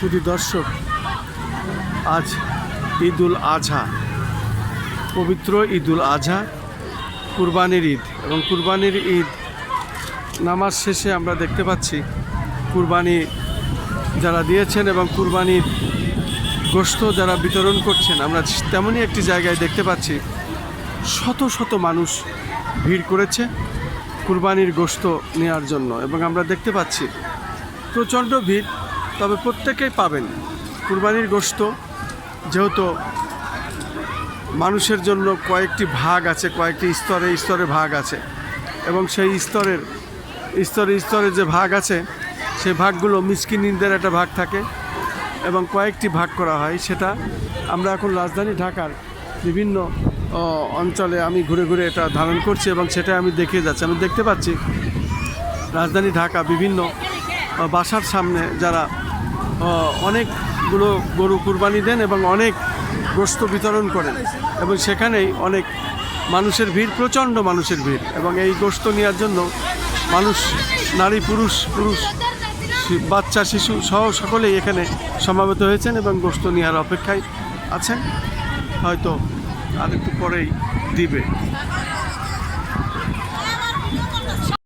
শুধু দর্শক, আজ ঈদুল আজহা, পবিত্র ঈদুল আজহা, কুরবানির ঈদ। এবং কুরবানির ঈদ নামাজ শেষে আমরা দেখতে পাচ্ছি কুরবানি যারা দিয়েছেন এবং কুরবানির গোশত যারা বিতরণ করছেন, আমরা তেমনই একটি জায়গায় দেখতে পাচ্ছি শত শত মানুষ ভিড় করেছে কুরবানির গোশত নেওয়ার জন্য। এবং আমরা দেখতে পাচ্ছি প্রচণ্ড ভিড়, তবে প্রত্যেকেই পাবেন কুরবানির গোশত। যেহেতু মানুষের জন্য কয়েকটি ভাগ আছে, কয়েকটি স্তরে স্তরে ভাগ আছে, এবং সেই স্তরে যে ভাগ আছে সেই ভাগগুলো মিসকিনদের একটা ভাগ থাকে এবং কয়েকটি ভাগ করা হয়। সেটা আমরা এখন রাজধানী ঢাকার বিভিন্ন অঞ্চলে আমি ঘুরে ঘুরে এটা ধারণ করছি এবং সেটা আমি দেখিয়ে যাচ্ছি। আমি দেখতে পাচ্ছি রাজধানী ঢাকা বিভিন্ন বাসার সামনে যারা অনেকগুলো গরু কুরবানি দেন এবং অনেক গোশত বিতরণ করেন, এবং সেখানেই অনেক মানুষের ভিড়, প্রচণ্ড মানুষের ভিড়। এবং এই গোশত নেওয়ার জন্য মানুষ, নারী, পুরুষ, বাচ্চা, শিশু সহ সকলেই এখানে সমাবেত হয়েছেন এবং গোশত নেওয়ার অপেক্ষায় আছেন। হয়তো আর একটু পরেই দিবে।